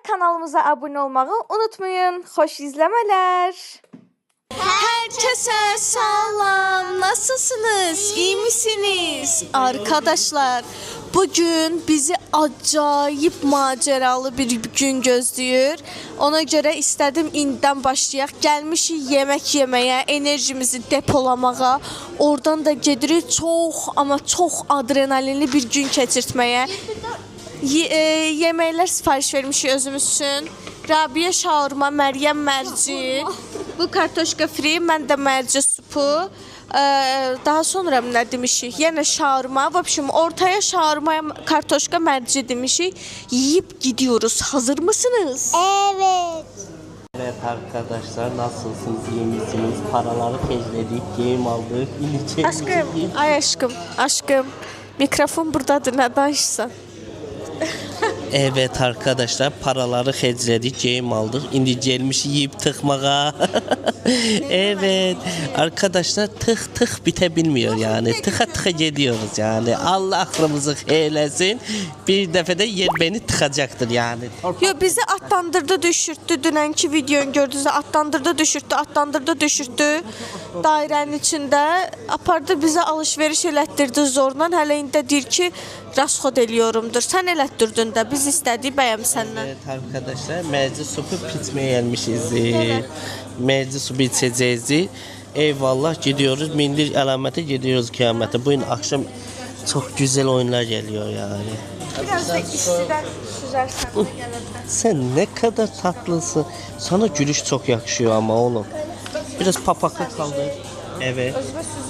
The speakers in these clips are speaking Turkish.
kanalımıza abone olmayı unutmayın. Xoş izlemeler. Herkese salam. Nasılsınız? İyi misiniz? Arkadaşlar, bugün bizi acayip maceralı bir gün gözləyir. Ona görə istədim indidən başlayaq. Gəlmişik yemək yeməyə, enerjimizi depolamağa. Oradan da gedirik çox, amma çox adrenalinli bir gün keçirtməyə. Yeməklər sifariş vermişik özümüz üçün. Rabia şaurma, Məryəm mərci. Bu kartoşka free, mən də mərci supu. Daha sonra nə demişik? Yenə şaurma. Vəbşim, ortaya şaurma, kartoşka mərci demişik. Yiyip gidiyoruz. Hazır mısınız? Evet. Evet arkadaşlar, nasılsınız, iyi misiniz? Paraları fecledik, game aldık, iniçe. Aşkım, ay aşkım, aşkım. Mikrofon buradadır, ne danışsan? Evet arkadaşlar, paraları fecledik, game aldık. İndi gelmiş yiyip tıkmağa. Evet arkadaşlar, tık bite bilmiyor yani. Tıka gidiyoruz yani. Allah aklımızı eylesin. Bir defede yer beni tıkacaktır yani. Yo, bizi atlandırdı, düşürttü. Dünənki videonu gördünüz, atlandırdı, düşürttü. Dairenin içində apardı, bize alışveriş elətdirdi zorla. Hələ indi deyir ki, rasxod eliyorumdur. Sən elətdirdin də, biz istədik bəyəm səndən. Evet arkadaşlar, merci supu pitmeye gelmişiz. Merci supu içeceğiz. Eyvallah, gidiyoruz. Mindir alamete gidiyoruz kıyamete. Bugün akşam çok güzel oyunlar geliyor yani. Biraz da işçiden süzersen de gəlirsən. Sen ne kadar tatlısın. Sana gülüş çok yakışıyor ama oğlum. Biraz papaklı kaldı. Evet.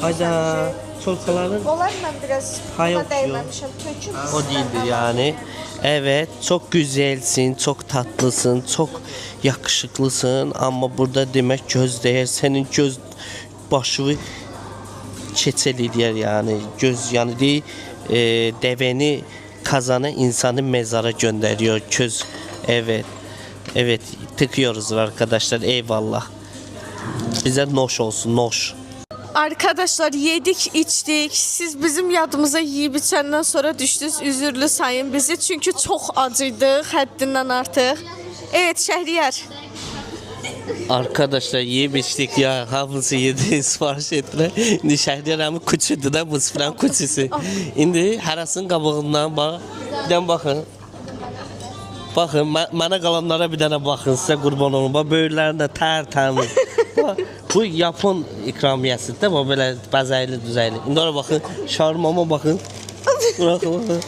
Hayda. Çolkaların Onlar mən biraz Hayır, buna dəyməmişəm. Töküm. o değildir yani. Evet, çok güzelsin, çok tatlısın, çok yakışıklısın ama burada demek göz değer. Senin göz başı keçeli diyor yani. Göz yani değil, deveni kazanı insanı mezara gönderiyor. Göz, evet. Evet, tıkıyoruz arkadaşlar, eyvallah. Bize noş olsun, noş. Arkadaşlar, yedik, içtik. Siz bizim yadımıza yiyip içəndən sonra düşdünüz. Üzürlü sayın bizi. Çünkü çok acıydıq, həddindən artıq. Evet, Şəhriyar. Arkadaşlar yiyip içtik ya, hamısı yedi, sipariş ettiler. İndi Şəhriyar hamı kuçudur da, bu sıfıran kuçusu. İndi harasın qabığından bak, bir dənə baxın. Bakın, mənə qalanlara bir dənə baxın, sizə qurban olun. Bax, böyüklərində tərtəmiz. Bu Yapon ikramiyəsidir, bu belə bəzəkli düzəyli. İndi ora baxın, şarmama baxın. Baxın.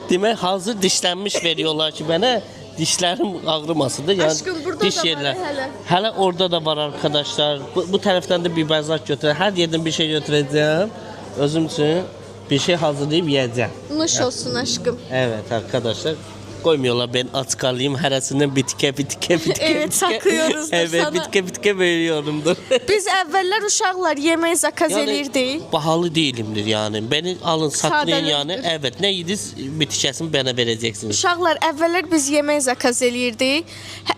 Demək, hazır dişlənmiş veriyorlar ki, mənə dişlərim ağrımasın da. Yəni, Aşkım, burada diş da var yerlər. hələ. Hələ orada da var arkadaşlar. Bu tərəfdən də bir bəzək götürəcəm. Hər yerdən bir şey götürəcəm. Özüm üçün bir şey hazırlayıp yiyeceğim. Nuş olsun aşkım. Evet arkadaşlar. Koymuyorlar, ben aç kalayım, heresinden bitke. Evet, saklıyoruzdur evet, sana. bitke veriyorumdur. Biz əvvəllər uşaqlar yemək zakaz eləyirdik. Pahalı değilimdir yani. Beni alın, saklayın Sadəlövdür. yani. Evet, ne yediniz bitkisini bana vereceksiniz. Uşaqlar, əvvəllər biz yemək zakaz eləyirdik.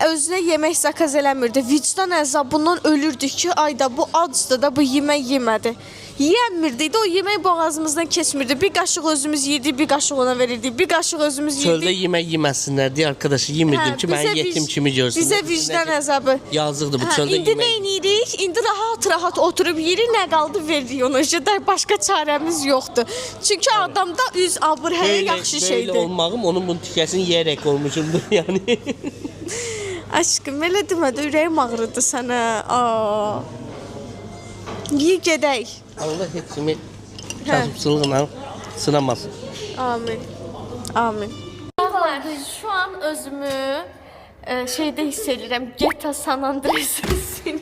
Özünə yemək zakaz eləmirdi. Vicdan əzabından ölürdük ki, ayda bu acdır da, bu yemək yemədi. Yiyəmirdi də, o yemək boğazımızdan keçmirdi. Bir qaşıq özümüz yedik, bir qaşıq ona verirdik. Bir qaşıq özümüz Çölde yedik. yemek yemesinler diye arkadaşı yemirdim ki ben yetim kimi görsün. Bizə vicdan əzabı. Yazıqdır bu çölde İndi yemek. nə edirik? İndi rahat oturub yeyirik, nə qaldı veririk ona. Jədər başqa çarəmiz yoxdur. Çünki adamda üz abır hələ yaxşı şeydir. Böyle olmağım onun bunun tikəsini yiyerek olmuşumdur yani. Aşkım, elə demə də, ürəyim ağrıdı sənə. Aa. Yiy gedək. Allah hepsini kasıpsılığına sınamasın. Amin. Amin. Şu an özümü şeyde hissediyorum. GTA San Andreas'ın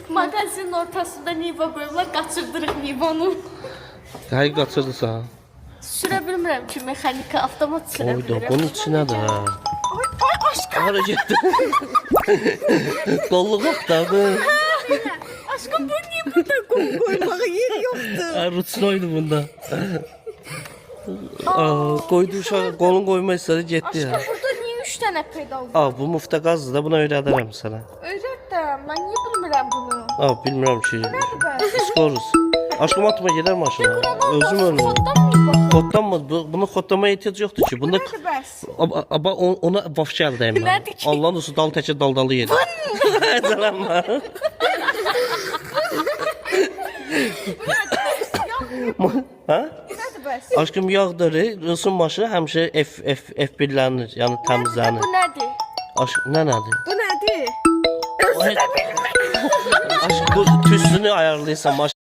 magazinin ortasında Niva koyuyorlar. Kaçırdırıq Niva'nı. Hayır, kaçırdı sana. Sürə bilmirəm ki, mexanika, avtomat sürə Oyda, bilmirəm. bunun içine de. Ay aşkım. Hara getdi? Qolluq axtardı. Aşkım, bu niye burada koymağa yer yoktu? Rutin oydu bunda. Koydu uşağı, qolun qoyma istədi, getdi ya. Aşkım, burada niye 3 tane pedal var? Bu mufta qazdır da, buna öyrədərəm sənə. Öyrət də, mən niye bilmirəm bunu? Bilmirəm ki. Nədir bə? Skoruz. Aşkım atma gider maşına. Özüm ölmüyor. Koddan mı? Bunu kodlamaya ihtiyaç yoktu ki. Bunda ama ona vaf geldi hemen. Nədir ki? Allah'ın olsun dal təkə daldalı yedi. Zəlanma. Ha? Nədir bəs? Aşkım yağdırı, Rusun maşı həmişə F1'lənir, yəni təmizlənir. nədir? Aşkım nə nədir? Bu nədir? Aşkım bu tüstünü ayarlayırsan maşı.